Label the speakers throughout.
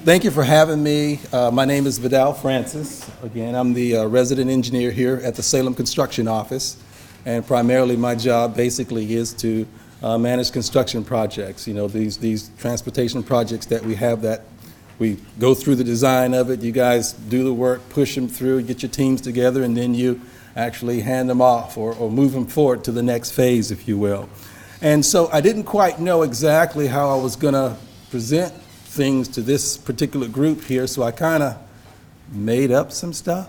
Speaker 1: Thank you for having me. My name is Vidal Francis. Again, I'm the resident engineer here at the Salem Construction Office, and primarily my job basically is to manage construction projects. You know, these transportation projects that we have that we go through the design of it, you guys do the work, push them through, get your teams together, and then you actually hand them off or move them forward to the next phase, if you will. And so I didn't quite know exactly how I was going to present things to this particular group here, so I kind of made up some stuff.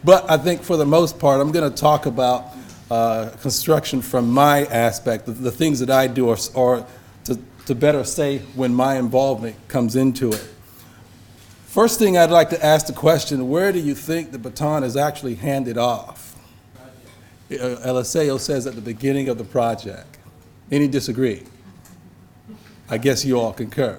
Speaker 1: But I think for the most part, I'm going to talk about construction from my aspect, the things that I do, or to better say when my involvement comes into it. First thing I'd like to ask the question, where do you think the baton is actually handed off? Eliseo says at the beginning of the project. Any disagree? I guess you all concur.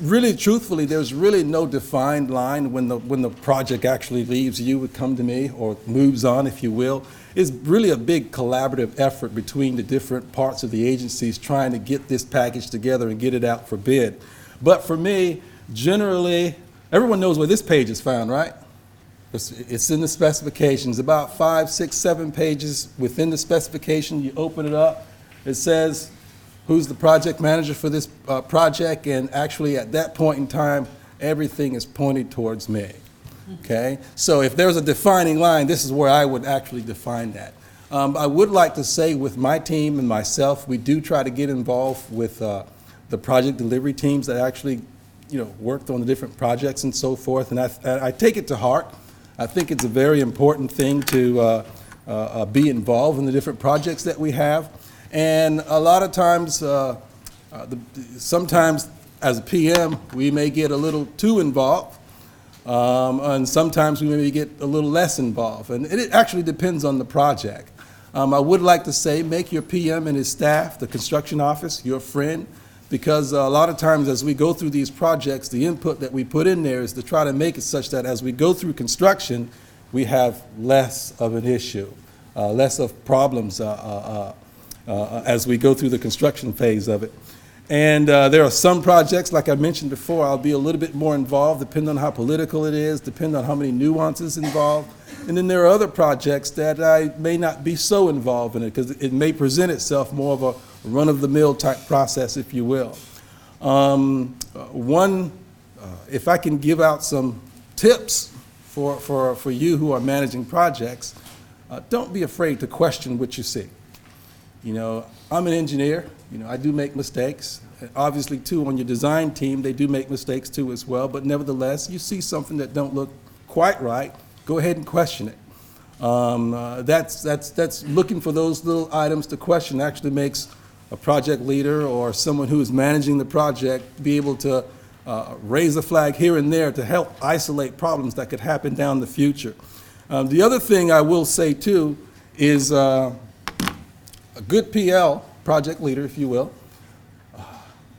Speaker 1: Really, truthfully, there's really no defined line when the project actually leaves you, would come to me, or moves on, if you will. It's really a big collaborative effort between the different parts of the agencies trying to get this package together and get it out for bid. But for me, generally, everyone knows where this page is found, right? It's in the specifications, about 5, 6, 7 pages within the specification. You open it up, it says who's the project manager for this project, and actually at that point in time, everything is pointed towards me. Okay? So if there's a defining line, this is where I would actually define that. I would like to say with my team and myself, we do try to get involved with the project delivery teams that actually, worked on the different projects and so forth, and I take it to heart. I think it's a very important thing to be involved in the different projects that we have. And a lot of times, sometimes as a PM, we may get a little too involved, and sometimes we maybe get a little less involved. And it actually depends on the project. I would like to say, make your PM and his staff, the construction office, your friend, because a lot of times as we go through these projects, the input that we put in there is to try to make it such that as we go through construction, we have less of an issue, less of problems as we go through the construction phase of it. And there are some projects, like I mentioned before, I'll be a little bit more involved, depending on how political it is, depending on how many nuances involved. And then there are other projects that I may not be so involved in it, because it may present itself more of a run-of-the-mill type process, if you will. If I can give out some tips for you who are managing projects, don't be afraid to question what you see. I'm an engineer. I do make mistakes. Obviously, too, on your design team, they do make mistakes, too, as well. But nevertheless, you see something that don't look quite right, go ahead and question it. That's looking for those little items to question actually makes a project leader or someone who is managing the project be able to raise a flag here and there to help isolate problems that could happen down the future. The other thing I will say, too, is a good PL, project leader, if you will,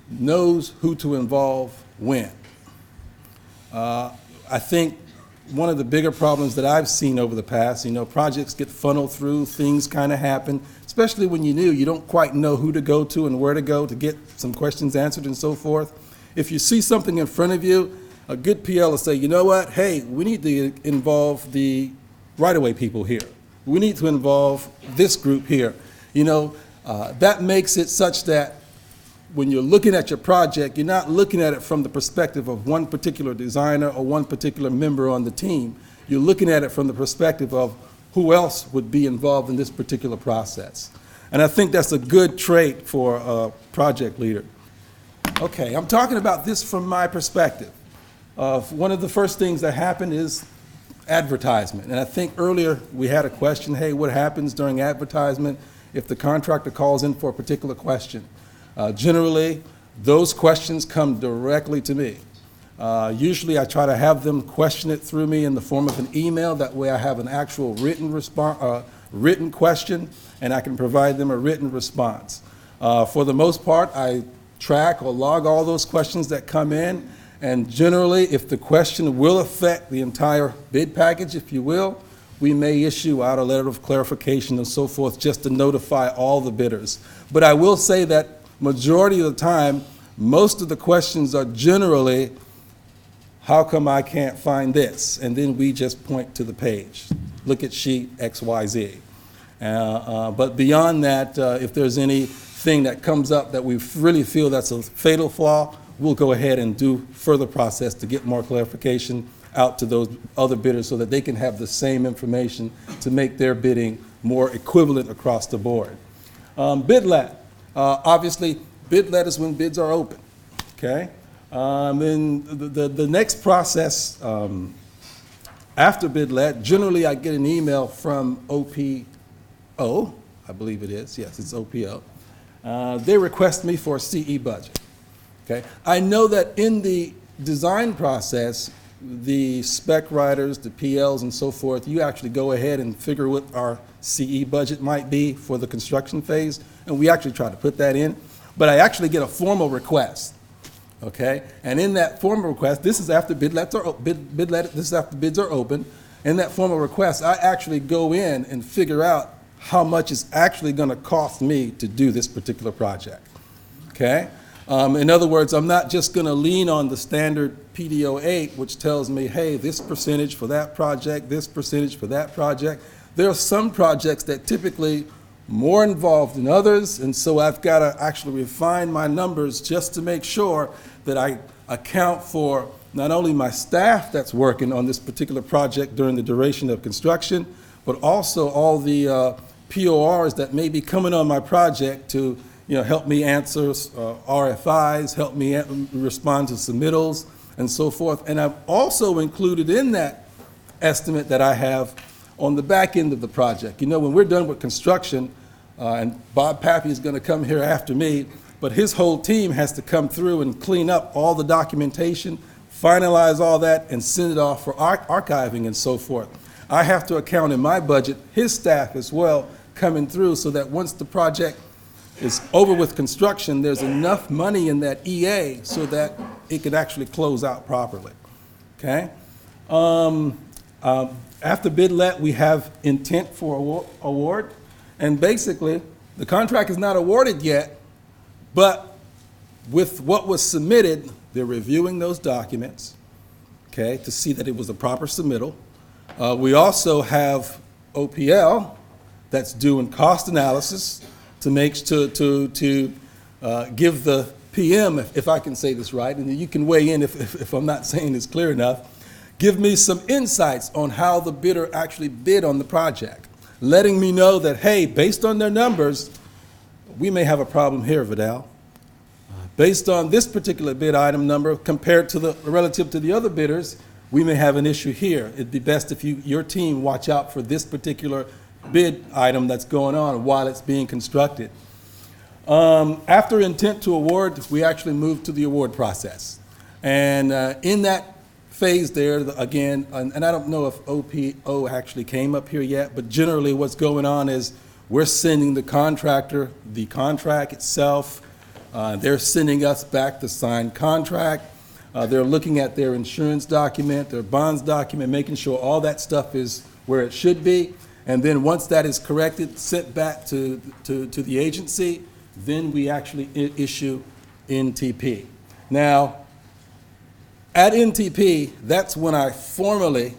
Speaker 1: knows who to involve when. I think one of the bigger problems that I've seen over the past, projects get funneled through, things kind of happen, especially when you don't quite know who to go to and where to go to get some questions answered and so forth. If you see something in front of you, a good PL will say, you know what, hey, we need to involve the right-of-way people here. We need to involve this group here. That makes it such that when you're looking at your project, you're not looking at it from the perspective of one particular designer or one particular member on the team. You're looking at it from the perspective of who else would be involved in this particular process. And I think that's a good trait for a project leader. Okay, I'm talking about this from my perspective. One of the first things that happened is advertisement. And I think earlier we had a question, hey, what happens during advertisement if the contractor calls in for a particular question? Generally, those questions come directly to me. Usually I try to have them question it through me in the form of an email. That way I have an actual written question, and I can provide them a written response. For the most part, I track or log all those questions that come in, and generally, if the question will affect the entire bid package, if you will, we may issue out a letter of clarification and so forth just to notify all the bidders. But I will say that majority of the time, most of the questions are generally, how come I can't find this? And then we just point to the page. Look at sheet XYZ. But beyond that, if there's anything that comes up that we really feel that's a fatal flaw, we'll go ahead and do further process to get more clarification out to those other bidders so that they can have the same information to make their bidding more equivalent across the board. Bid-let. Obviously, bid-let is when bids are open, okay? Then the next process after bid-let, generally I get an email from OPO, I believe it is, yes, it's OPO. They request me for a CE budget, okay? I know that in the design process, the spec writers, the PLs and so forth, you actually go ahead and figure what our CE budget might be for the construction phase, and we actually try to put that in. But I actually get a formal request, okay? And in that formal request, this is after this is after bids are open. In that formal request, I actually go in and figure out how much it's actually gonna cost me to do this particular project, okay? In other words, I'm not just going to lean on the standard PDO 8, which tells me, hey, this percentage for that project, this percentage for that project. There are some projects that typically more involved than others, and so I've got to actually refine my numbers just to make sure that I account for not only my staff that's working on this particular project during the duration of construction, but also all the PORs that may be coming on my project to help me answer RFIs, help me respond to submittals, and so forth. And I've also included in that estimate that I have on the back end of the project. When we're done with construction, and Bob Pappy is going to come here after me, but his whole team has to come through and clean up all the documentation, finalize all that, and send it off for archiving and so forth. I have to account in my budget his staff as well coming through so that once the project is over with construction, there's enough money in that EA so that it could actually close out properly, okay? After bid-let, we have intent for award, and basically, the contract is not awarded yet, but with what was submitted, they're reviewing those documents, okay, to see that it was a proper submittal. We also have OPL that's doing cost analysis to give the PM, if I can say this right, and you can weigh in if I'm not saying this clear enough, give me some insights on how the bidder actually bid on the project, letting me know that, hey, based on their numbers, we may have a problem here, Vidal. Based on this particular bid item number compared to relative to the other bidders, we may have an issue here. It'd be best if your team watch out for this particular bid item that's going on while it's being constructed. After intent to award, we actually move to the award process. And in that phase there, again, and I don't know if OPO actually came up here yet, but generally what's going on is we're sending the contractor the contract itself. They're sending us back the signed contract. They're looking at their insurance document, their bonds document, making sure all that stuff is where it should be. And then once that is corrected, sent back to the agency, then we actually issue NTP. Now, at NTP, that's when I formally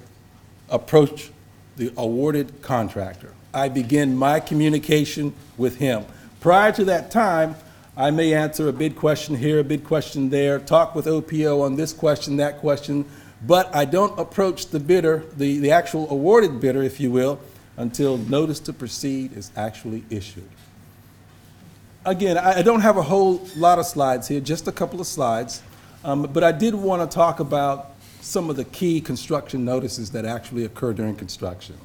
Speaker 1: approach the awarded contractor. I begin my communication with him. Prior to that time, I may answer a bid question here, a bid question there, talk with OPO on this question, that question, but I don't approach the bidder, the actual awarded bidder, if you will, until notice to proceed is actually issued. Again, I don't have a whole lot of slides here, just a couple of slides, but I did want to talk about some of the key construction notices that actually occur during construction,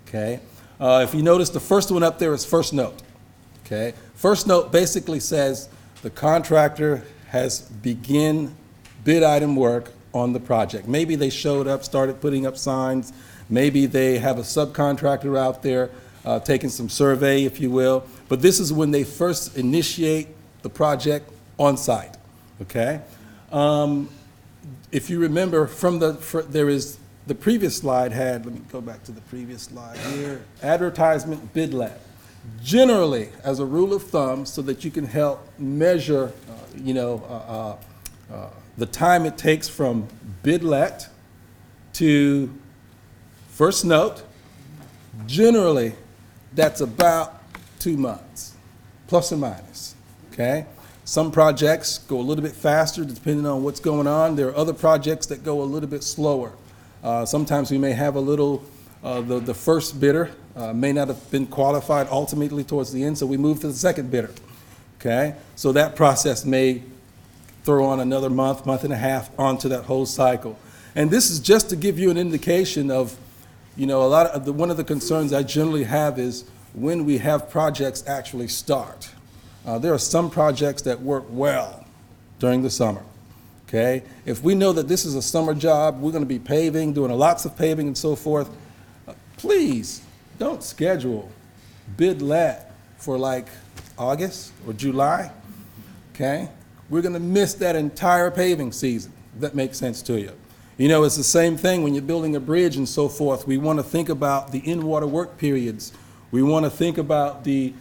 Speaker 1: okay? If you notice, the first one up there is first note, okay? First note basically says the contractor has begin bid item work on the project. Maybe they showed up, started putting up signs. Maybe they have a subcontractor out there taking some survey, if you will. But this is when they first initiate the project on site, okay? If you remember there is the previous slide had, let me go back to the previous slide here, advertisement bid let. Generally, as a rule of thumb, so that you can help measure, the time it takes from bid let to first note, generally, that's about 2 months, plus or minus, okay? Some projects go a little bit faster depending on what's going on. There are other projects that go a little bit slower. Sometimes we may have a little, the first bidder may not have been qualified ultimately towards the end, so we move to the second bidder, okay? So that process may throw on another month, month and a half onto that whole cycle. And this is just to give you an indication of, one of the concerns I generally have is when we have projects actually start. There are some projects that work well during the summer, okay? If we know that this is a summer job, we're going to be paving, doing lots of paving and so forth, please don't schedule bid let for like August or July, okay? We're going to miss that entire paving season, if that makes sense to you. It's the same thing when you're building a bridge and so forth. We want to think about the in-water work periods. We want to think about the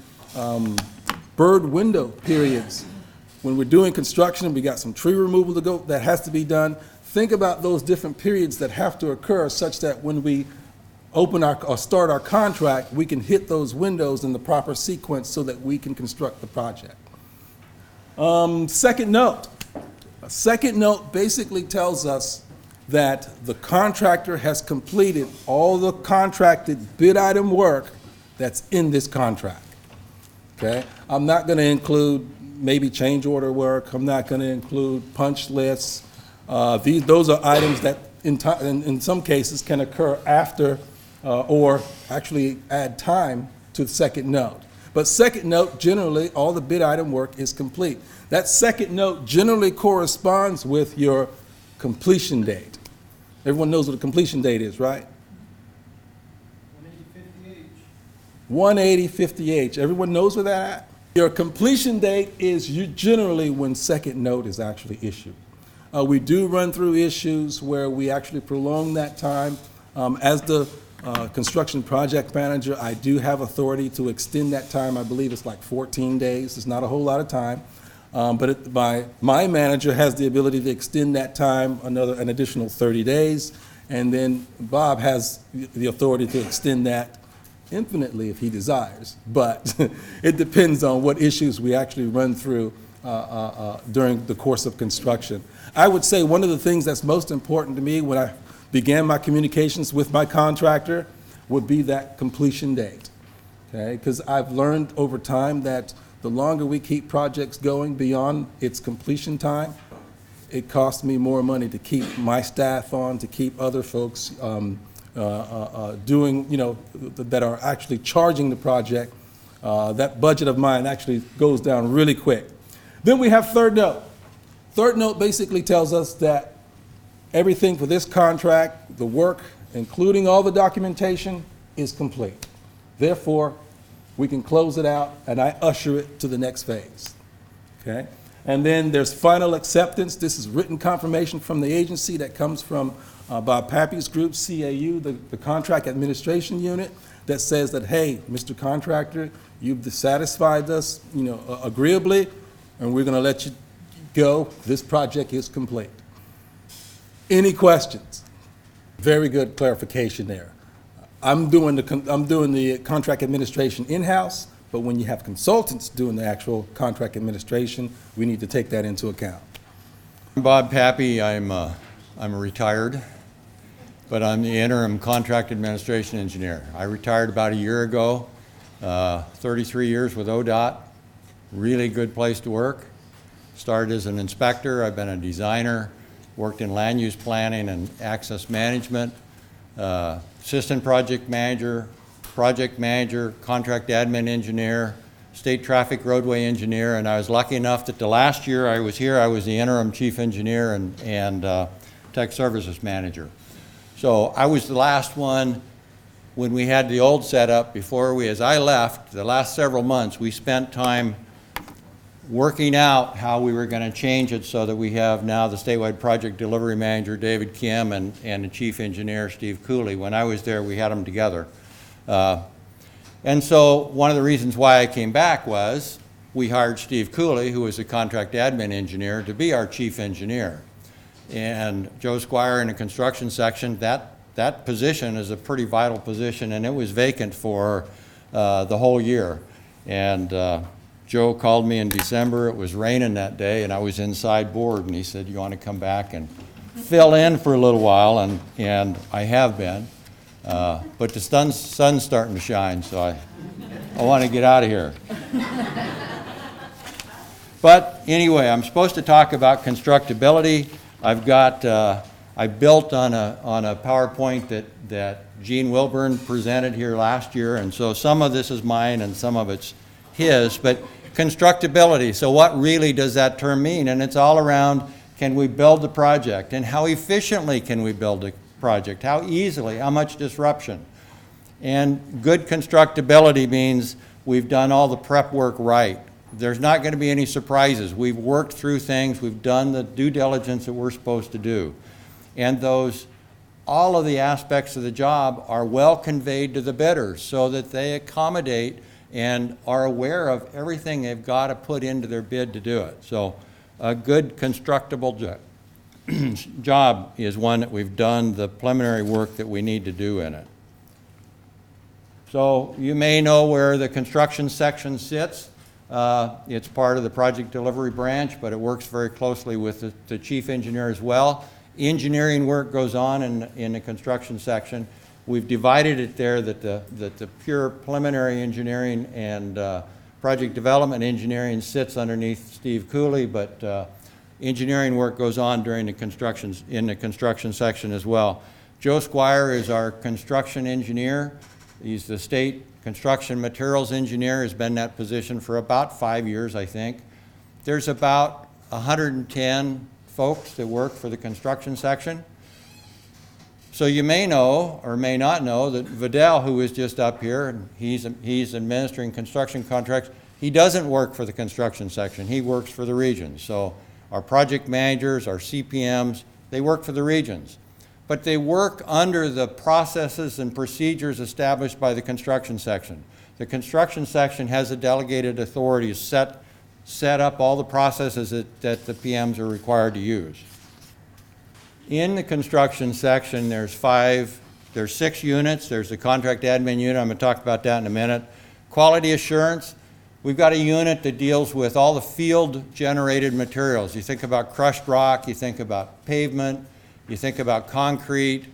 Speaker 1: bird window periods. When we're doing construction, we got some tree removal to go that has to be done. Think about those different periods that have to occur such that when we open or start our contract, we can hit those windows in the proper sequence so that we can construct the project. Second note. A second note basically tells us that the contractor has completed all the contracted bid item work that's in this contract, okay? I'm not going to include maybe change order work. I'm not going to include punch lists. Those are items that in some cases can occur after or actually add time to the second note. But second note, generally, all the bid item work is complete. That second note generally corresponds with your completion date. Everyone knows what a completion date is, right? 180/50H. Everyone knows where that at? Your completion date is generally when second note is actually issued. We do run through issues where we actually prolong that time. As the construction project manager, I do have authority to extend that time. I believe it's like 14 days. It's not a whole lot of time. But my manager has the ability to extend that time an additional 30 days. And then Bob has the authority to extend that infinitely if he desires. But it depends on what issues we actually run through during the course of construction. I would say one of the things that's most important to me when I began my communications with my contractor would be that completion date, okay? Because I've learned over time that the longer we keep projects going beyond its completion time, it costs me more money to keep my staff on, to keep other folks doing, that are actually charging the project. That budget of mine actually goes down really quick. Then we have third note. Third note basically tells us that everything for this contract, the work, including all the documentation, is complete. Therefore, we can close it out, and I usher it to the next phase, okay? And then there's final acceptance. This is written confirmation from the agency that comes from Bob Pappy's group, CAU, the Contract Administration Unit, that says that, hey, Mr. Contractor, you've satisfied us, agreeably, and we're gonna let you go. This project is complete. Any questions? Very good clarification there. I'm doing the contract administration in-house, but when you have consultants doing the actual contract administration, we need to take that into account.
Speaker 2: I'm Bob Pappy. I'm retired, but I'm the interim contract administration engineer. I retired about a year ago, 33 years with ODOT, really good place to work. Started as an inspector, I've been a designer, worked in land use planning and access management, assistant project manager, contract admin engineer, state traffic roadway engineer, and I was lucky enough that the last year I was here, I was the interim chief engineer and tech services manager. So I was the last one when we had the old setup as I left, the last several months, we spent time working out how we were going to change it so that we have now the statewide project delivery manager, David Kim, and the chief engineer, Steve Cooley. When I was there, we had them together. And so one of the reasons why I came back was we hired Steve Cooley, who was a contract admin engineer, to be our chief engineer. And Joe Squire in the construction section, that position is a pretty vital position, and it was vacant for the whole year. And Joe called me in December. It was raining that day, and I was inside board, and he said, "You want to come back and fill in for a little while?" And I have been. But the sun's starting to shine, so I want to get out of here. But anyway, I'm supposed to talk about constructability. I've got, I built on a PowerPoint that Gene Wilburn presented here last year, and so some of this is mine and some of it's his, but constructability, so what really does that term mean? And it's all around, can we build the project, and how efficiently can we build a project, how easily, how much disruption? And good constructability means we've done all the prep work right. There's not going to be any surprises. We've worked through things, we've done the due diligence that we're supposed to do. And all of the aspects of the job are well conveyed to the bidders so that they accommodate and are aware of everything they've got to put into their bid to do it. So a good constructible job is one that we've done the preliminary work that we need to do in it. So you may know where the construction section sits. It's part of the project delivery branch, but it works very closely with the chief engineer as well. Engineering work goes on in the construction section. We've divided it there that the pure preliminary engineering and project development engineering sits underneath Steve Cooley, but engineering work goes on during the in the construction section as well. Joe Squire is our construction engineer. He's the state construction materials engineer, has been in that position for about 5 years, I think. There's about 110 folks that work for the construction section. So you may know or may not know that Vidal, who is just up here, and he's administering construction contracts, he doesn't work for the construction section. He works for the regions. So our project managers, our CPMs, they work for the regions. But they work under the processes and procedures established by the construction section. The construction section has a delegated authority to set up all the processes that the PMs are required to use. In the construction section, there's 6 units. There's the contract admin unit. I'm going to talk about that in a minute. Quality assurance, we've got a unit that deals with all the field-generated materials. You think about crushed rock, you think about pavement, you think about concrete,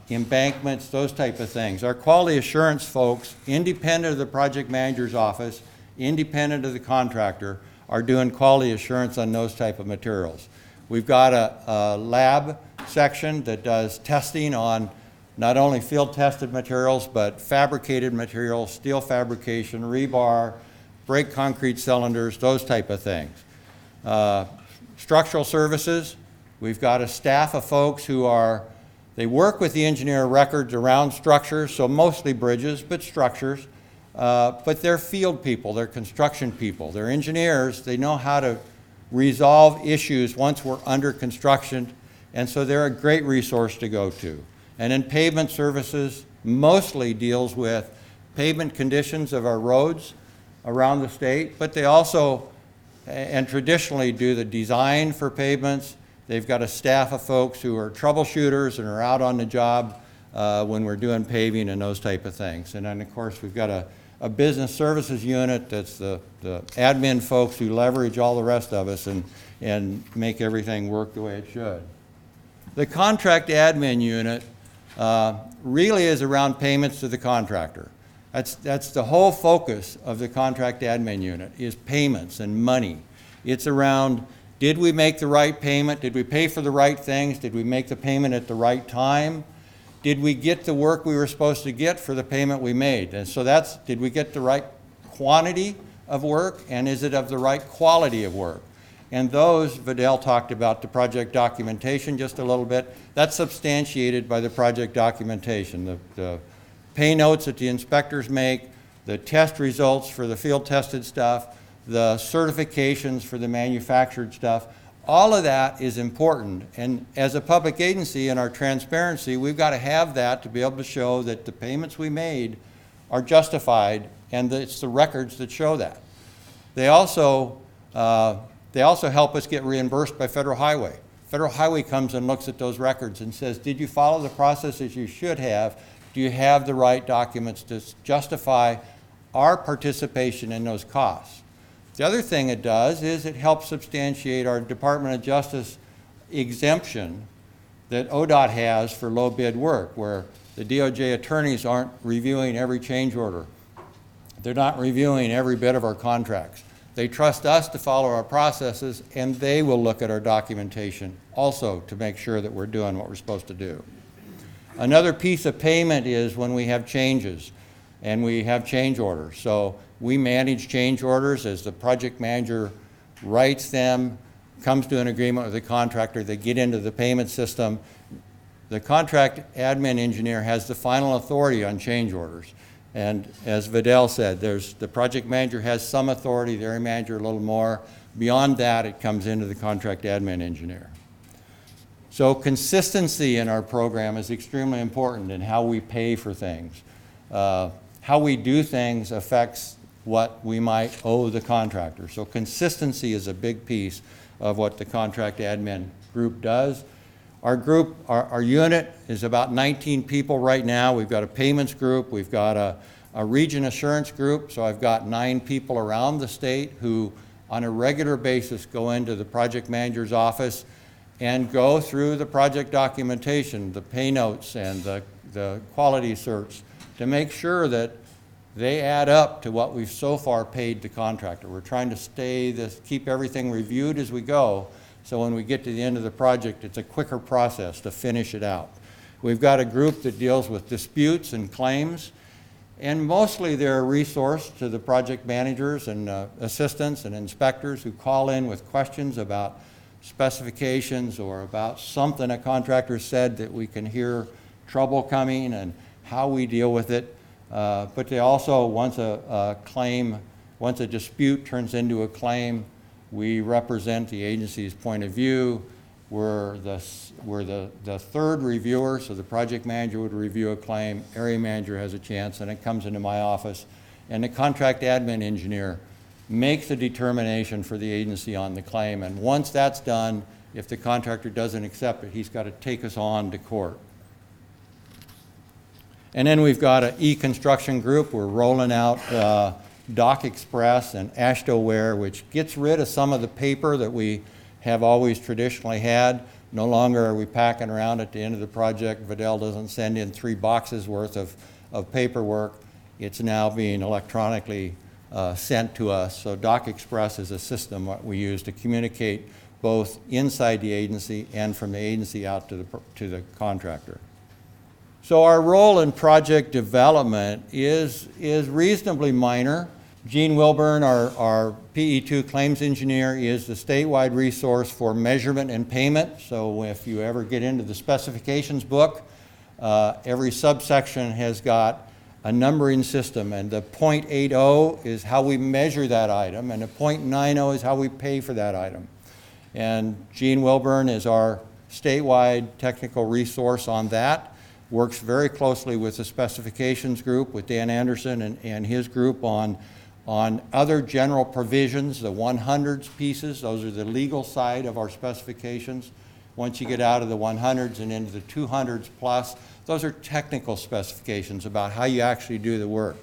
Speaker 2: embankments, those type of things. Our quality assurance folks, independent of the project manager's office, independent of the contractor, are doing quality assurance on those type of materials. We've got a lab section that does testing on not only field-tested materials, but fabricated materials, steel fabrication, rebar, brake concrete cylinders, those type of things. Structural services, we've got a staff of folks who they work with the engineer records around structures, so mostly bridges, but structures. But they're field people, they're construction people, they're engineers, they know how to resolve issues once we're under construction, and so they're a great resource to go to. And then pavement services mostly deals with pavement conditions of our roads around the state, but they also, and traditionally, do the design for pavements. They've got a staff of folks who are troubleshooters and are out on the job when we're doing paving and those type of things. And then, of course, we've got a business services unit that's the admin folks who leverage all the rest of us and make everything work the way it should. The contract admin unit really is around payments to the contractor. That's the whole focus of the contract admin unit, is payments and money. It's around, did we make the right payment? Did we pay for the right things? Did we make the payment at the right time? Did we get the work we were supposed to get for the payment we made? And so did we get the right quantity of work, and is it of the right quality of work? And those, Vidal talked about the project documentation just a little bit. That's substantiated by the project documentation. The pay notes that the inspectors make, the test results for the field tested stuff, the certifications for the manufactured stuff, all of that is important. And as a public agency in our transparency, we've got to have that to be able to show that the payments we made are justified, and it's the records that show that. They also help us get reimbursed by Federal Highway. Federal Highway comes and looks at those records and says, did you follow the processes you should have? Do you have the right documents to justify our participation in those costs? The other thing it does is it helps substantiate our Department of Justice exemption that ODOT has for low bid work, where the DOJ attorneys aren't reviewing every change order. They're not reviewing every bit of our contracts. They trust us to follow our processes, and they will look at our documentation also to make sure that we're doing what we're supposed to do. Another piece of payment is when we have changes and we have change orders. So we manage change orders as the project manager writes them, comes to an agreement with the contractor, they get into the payment system. The contract admin engineer has the final authority on change orders. And as Vidal said, the project manager has some authority, the area manager a little more. Beyond that, it comes into the contract admin engineer. So consistency in our program is extremely important in how we pay for things. How we do things affects what we might owe the contractor. So consistency is a big piece of what the contract admin group does. Our group, our unit is about 19 people right now. We've got a payments group, we've got a region assurance group, so I've got 9 people around the state who on a regular basis go into the project manager's office and go through the project documentation, the pay notes and the quality certs to make sure that they add up to what we've so far paid the contractor. We're trying to keep everything reviewed as we go, so when we get to the end of the project, it's a quicker process to finish it out. We've got a group that deals with disputes and claims, and mostly they're a resource to the project managers and assistants and inspectors who call in with questions about specifications or about something a contractor said that we can hear trouble coming and how we deal with it. But they also, once a dispute turns into a claim, we represent the agency's point of view. We're the third reviewer, so the project manager would review a claim, area manager has a chance, and it comes into my office, and the contract admin engineer makes a determination for the agency on the claim, and once that's done, if the contractor doesn't accept it, he's got to take us on to court. And then we've got an e-construction group. We're rolling out Doc Express and AASHTOWare, which gets rid of some of the paper that we have always traditionally had. No longer are we packing around at the end of the project. Vidal doesn't send in 3 boxes worth of paperwork. It's now being electronically sent to us. So Doc Express is a system that we use to communicate both inside the agency and from the agency out to the contractor. So our role in project development is reasonably minor. Gene Wilburn, our PE2 claims engineer, is the statewide resource for measurement and payment. So if you ever get into the specifications book, every subsection has got a numbering system, and the .80 is how we measure that item, and the .90 is how we pay for that item. And Gene Wilburn is our statewide technical resource on that. Works very closely with the specifications group, with Dan Anderson and his group on other general provisions, the 100s pieces. Those are the legal side of our specifications. Once you get out of the 100s and into the 200s plus, those are technical specifications about how you actually do the work.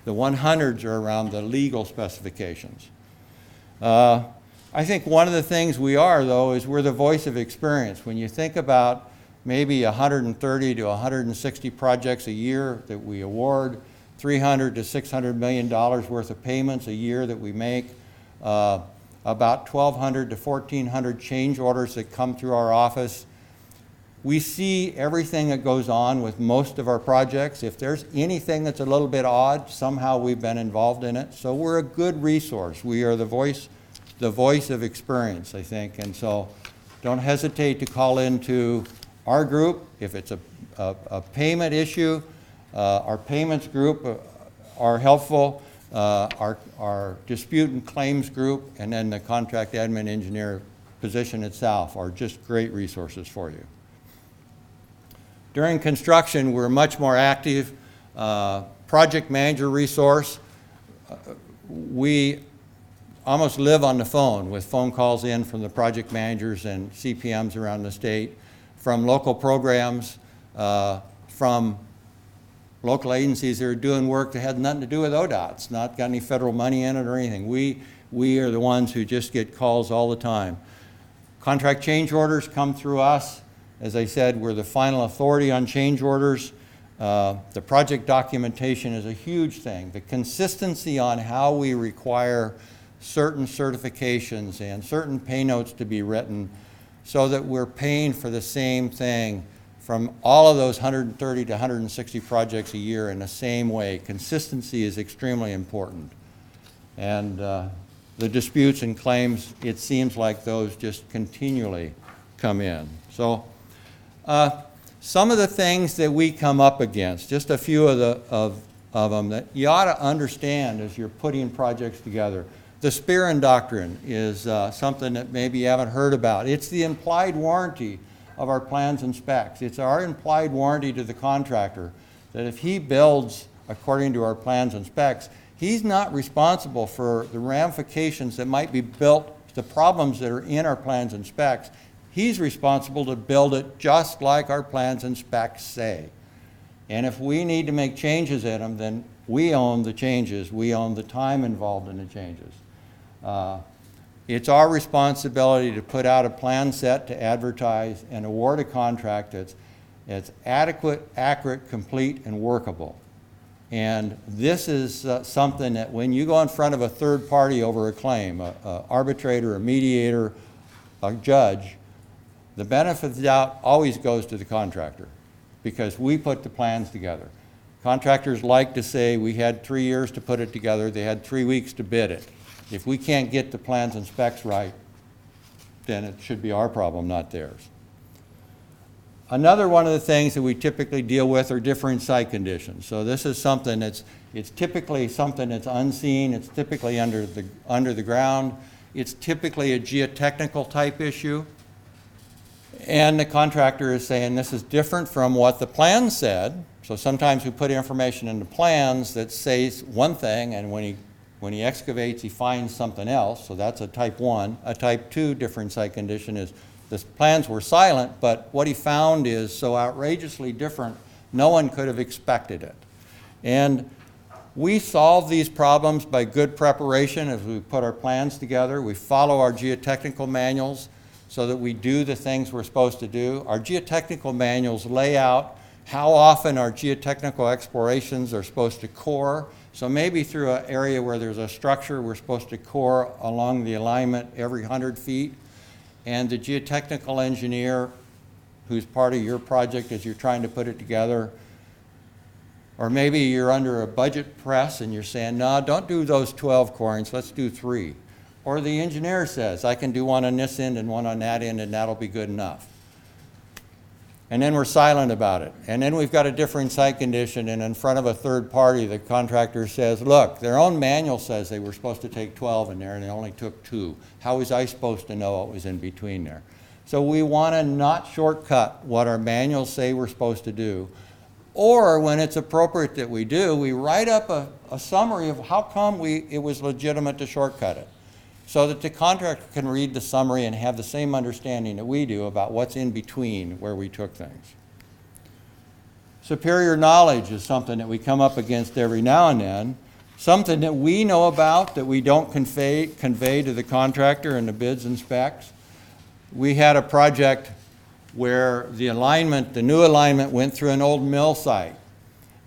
Speaker 2: The 100s are around the legal specifications. I think one of the things we are, though, is we're the voice of experience. When you think about maybe 130 to 160 projects a year that we award, $300 to $600 million worth of payments a year that we make, about 1,200 to 1,400 change orders that come through our office. We see everything that goes on with most of our projects. If there's anything that's a little bit odd, somehow we've been involved in it. So we're a good resource. We are the voice of experience, I think. And so don't hesitate to call into our group if it's a payment issue. Our payments group are helpful. Our dispute and claims group, and then the contract admin engineer position itself are just great resources for you. During construction, we're much more active. project manager resource. We almost live on the phone with phone calls in from the project managers and CPMs around the state, from local programs, from local agencies that are doing work that had nothing to do with ODOT. It's not got any federal money in it or anything. We are the ones who just get calls all the time. Contract change orders come through us. As I said, we're the final authority on change orders. The project documentation is a huge thing. The consistency on how we require certain certifications and certain pay notes to be written so that we're paying for the same thing from all of those 130 to 160 projects a year in the same way. Consistency is extremely important. And the disputes and claims, it seems like those just continually come in. So some of the things that we come up against, just a few of them that you ought to understand as you're putting projects together. The Spearman Doctrine is something that maybe you haven't heard about. It's the implied warranty of our plans and specs. It's our implied warranty to the contractor that if he builds according to our plans and specs, he's not responsible for the ramifications that might be built, the problems that are in our plans and specs. He's responsible to build it just like our plans and specs say. And if we need to make changes in them, then we own the changes. We own the time involved in the changes. It's our responsibility to put out a plan set to advertise and award a contract that's adequate, accurate, complete, and workable. And this is something that when you go in front of a third party over a claim, an arbitrator, a mediator, a judge, the benefit of the doubt always goes to the contractor because we put the plans together. Contractors like to say we had 3 years to put it together, they had 3 weeks to bid it. If we can't get the plans and specs right, then it should be our problem, not theirs. Another one of the things that we typically deal with are differing site conditions. So this is something it's typically something that's unseen. It's typically under the ground. It's typically a geotechnical type issue. And the contractor is saying this is different from what the plan said. So sometimes we put information in the plans that says one thing, and when he excavates, he finds something else. So that's a type 1. A type 2 different site condition is the plans were silent, but what he found is so outrageously different, no one could have expected it. And we solve these problems by good preparation as we put our plans together. We follow our geotechnical manuals so that we do the things we're supposed to do. Our geotechnical manuals lay out how often our geotechnical explorations are supposed to core. So maybe through an area where there's a structure, we're supposed to core along the alignment every 100 feet. And the geotechnical engineer, who's part of your project as you're trying to put it together, or maybe you're under a budget press and you're saying, no, don't do those 12 corings, let's do 3. Or the engineer says, I can do one on this end and one on that end, and that'll be good enough. And then we're silent about it. And then we've got a differing site condition, and in front of a third party, the contractor says, look, their own manual says they were supposed to take 12 in there, and they only took 2. How was I supposed to know what was in between there? So we want to not shortcut what our manuals say we're supposed to do. Or when it's appropriate that we do, we write up a summary of how come it was legitimate to shortcut it, so that the contractor can read the summary and have the same understanding that we do about what's in between where we took things. Superior knowledge is something that we come up against every now and then, something that we know about that we don't convey to the contractor in the bids and specs. We had a project where the new alignment went through an old mill site.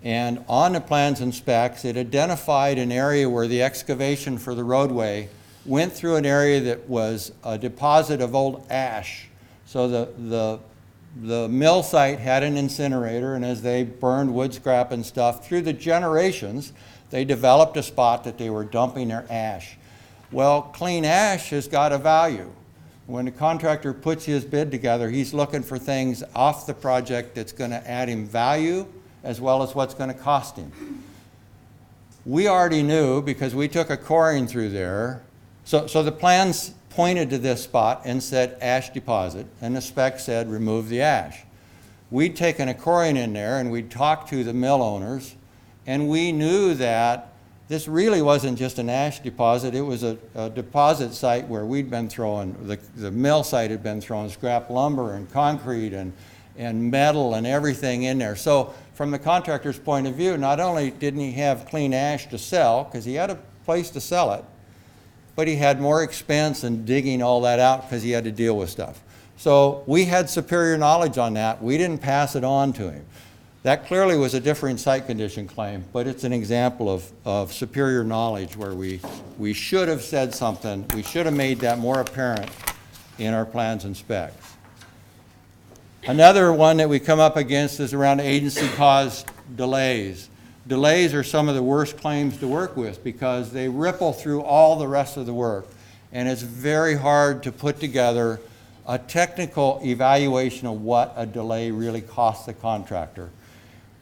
Speaker 2: And on the plans and specs, it identified an area where the excavation for the roadway went through an area that was a deposit of old ash. So the mill site had an incinerator, and as they burned wood scrap and stuff, through the generations, they developed a spot that they were dumping their ash. Well, clean ash has got a value. When the contractor puts his bid together, he's looking for things off the project that's going to add him value as well as what's going to cost him. We already knew because we took a coring through there. So the plans pointed to this spot and said ash deposit, and the spec said remove the ash. We'd taken a coring in there and we'd talked to the mill owners, And we knew that this really wasn't just an ash deposit, it was a deposit site where we'd been throwing, the mill site had been throwing scrap lumber and concrete and metal and everything in there. So from the contractor's point of view, not only didn't he have clean ash to sell, because he had a place to sell it, but he had more expense in digging all that out because he had to deal with stuff. So we had superior knowledge on that. We didn't pass it on to him. That clearly was a different site condition claim, but it's an example of superior knowledge where we should have said something. We should have made that more apparent in our plans and specs. Another one that we come up against is around agency-caused delays. Delays are some of the worst claims to work with because they ripple through all the rest of the work. And it's very hard to put together a technical evaluation of what a delay really costs the contractor.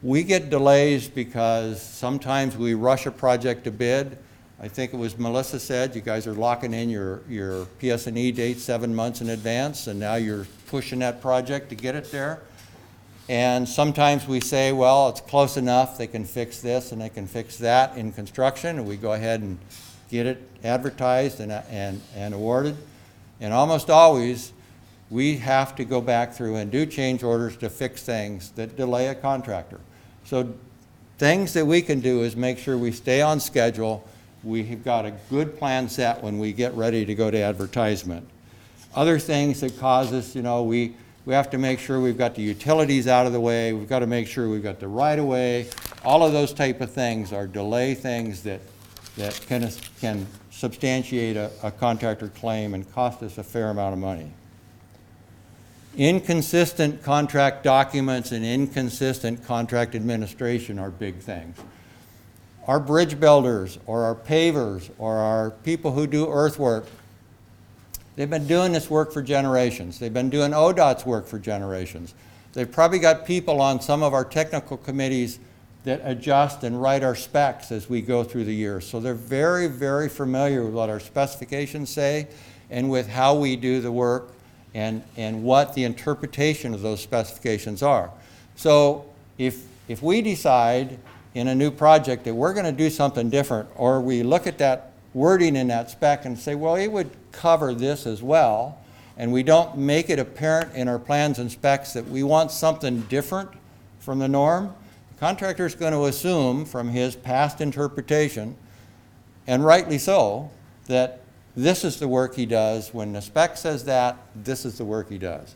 Speaker 2: We get delays because sometimes we rush a project to bid. I think it was Melissa said, you guys are locking in your PS&E date 7 months in advance, and now you're pushing that project to get it there. And sometimes we say, well, it's close enough, they can fix this and they can fix that in construction, and we go ahead and get it advertised and awarded. And almost always, we have to go back through and do change orders to fix things that delay a contractor. So things that we can do is make sure we stay on schedule. We've got a good plan set when we get ready to go to advertisement. Other things that cause us, we have to make sure we've got the utilities out of the way. We've got to make sure we've got the right-of-way. All of those type of things are delay things that can substantiate a contractor claim and cost us a fair amount of money. Inconsistent contract documents and inconsistent contract administration are big things. Our bridge builders or our pavers or our people who do earthwork, they've been doing this work for generations. They've been doing ODOT's work for generations. They've probably got people on some of our technical committees that adjust and write our specs as we go through the years. So they're very, very familiar with what our specifications say and with how we do the work and what the interpretation of those specifications are. So if we decide in a new project that we're going to do something different, or we look at that wording in that spec and say, well, it would cover this as well, and we don't make it apparent in our plans and specs that we want something different from the norm, the contractor is going to assume from his past interpretation, and rightly so, that this is the work he does. When the spec says that, this is the work he does.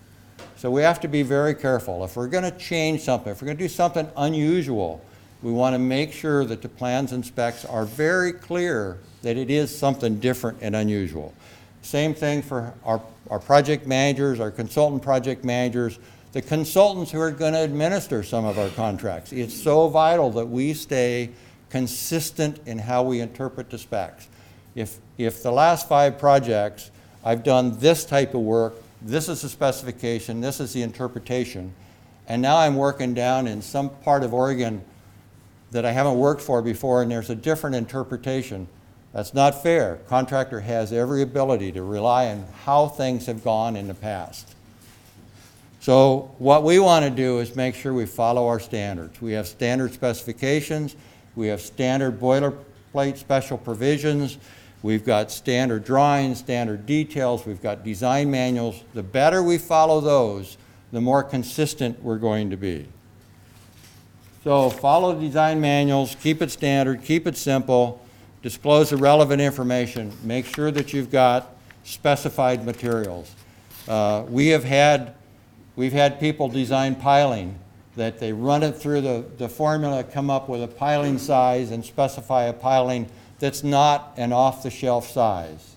Speaker 2: So we have to be very careful. If we're going to change something, if we're going to do something unusual, we want to make sure that the plans and specs are very clear that it is something different and unusual. Same thing for our project managers, our consultant project managers, the consultants who are going to administer some of our contracts. It's so vital that we stay consistent in how we interpret the specs. If the last 5 projects, I've done this type of work, this is the specification, this is the interpretation, and now I'm working down in some part of Oregon that I haven't worked for before and there's a different interpretation, that's not fair. Contractor has every ability to rely on how things have gone in the past. So what we want to do is make sure we follow our standards. We have standard specifications, we have standard boilerplate special provisions, we've got standard drawings, standard details, we've got design manuals. The better we follow those, the more consistent we're going to be. So follow the design manuals, keep it standard, keep it simple, disclose the relevant information, make sure that you've got specified materials. We've had people design piling, that they run it through the formula, come up with a piling size and specify a piling that's not an off-the-shelf size.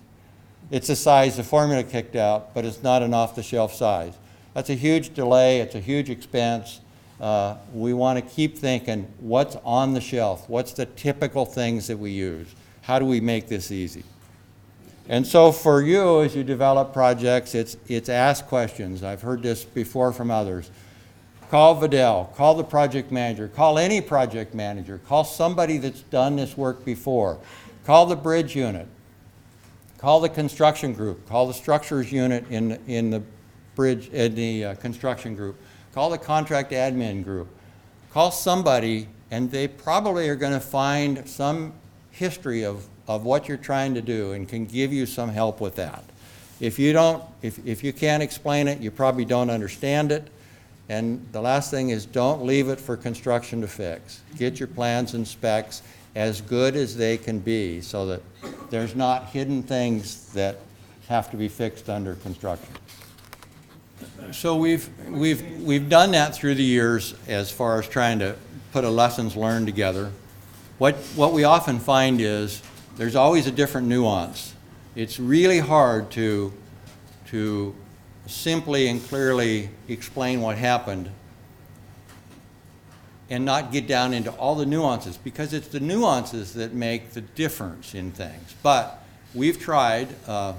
Speaker 2: It's a size the formula kicked out, but it's not an off-the-shelf size. That's a huge delay, it's a huge expense. We want to keep thinking, what's on the shelf? What's the typical things that we use? How do we make this easy? And so for you, as you develop projects, it's ask questions. I've heard this before from others. Call Vidal, call the project manager, call any project manager, call somebody that's done this work before. Call the bridge unit, call the construction group, call the structures unit in the bridge, in the construction group, call the contract admin group, call somebody, and they probably are going to find some history of what you're trying to do and can give you some help with that. If you don't, if you can't explain it, you probably don't understand it. And the last thing is, don't leave it for construction to fix. Get your plans and specs as good as they can be so that there's not hidden things that have to be fixed under construction. So we've done that through the years as far as trying to put a lessons learned together. What we often find is there's always a different nuance. It's really hard to simply and clearly explain what happened and not get down into all the nuances, because it's the nuances that make the difference in things. But we've tried. So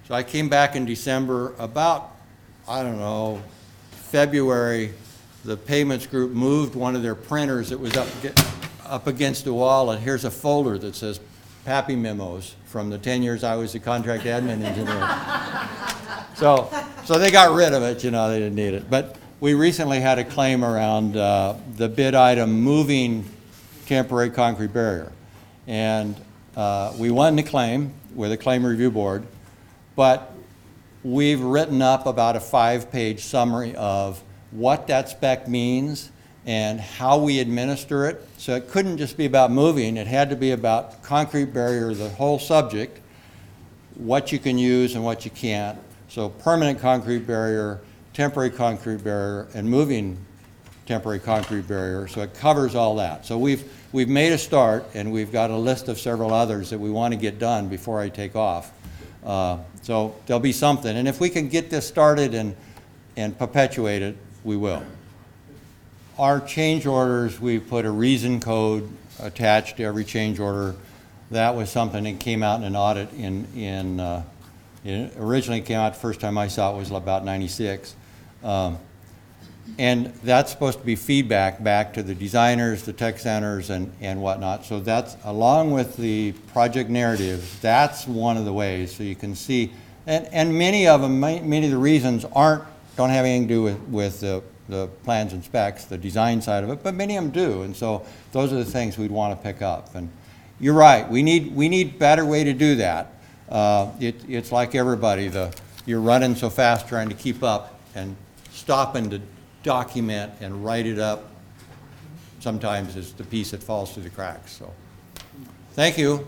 Speaker 2: I came back in December. About, I don't know, February, the payments group moved one of their printers that was up against the wall, and here's a folder that says Pappy memos from the 10 years I was a contract admin engineer. So they got rid of it, you know, they didn't need it. But we recently had a claim around the bid item moving temporary concrete barrier. And we won the claim with a claim review board, but we've written up about a 5-page summary of what that spec means and how we administer it. So it couldn't just be about moving, it had to be about concrete barrier, the whole subject, what you can use and what you can't. So permanent concrete barrier, temporary concrete barrier, and moving temporary concrete barrier, so it covers all that. So we've made a start, and we've got a list of several others that we want to get done before I take off. So there'll be something, and if we can get this started and perpetuate it, we will. Our change orders, we put a reason code attached to every change order. That was something that came out in an audit it originally came out, the first time I saw it was about 96. And that's supposed to be feedback back to the designers, the tech centers, and whatnot. So that's, along with the project narrative, that's one of the ways. So you can see, and many of them, many of the reasons don't have anything to do with the plans and specs, the design side of it, but many of them do. And so those are the things we'd want to pick up. And you're right, we need better way to do that. It's like everybody, you're running so fast trying to keep up, and stopping to document and write it up sometimes is the piece that falls through the cracks. So, thank you.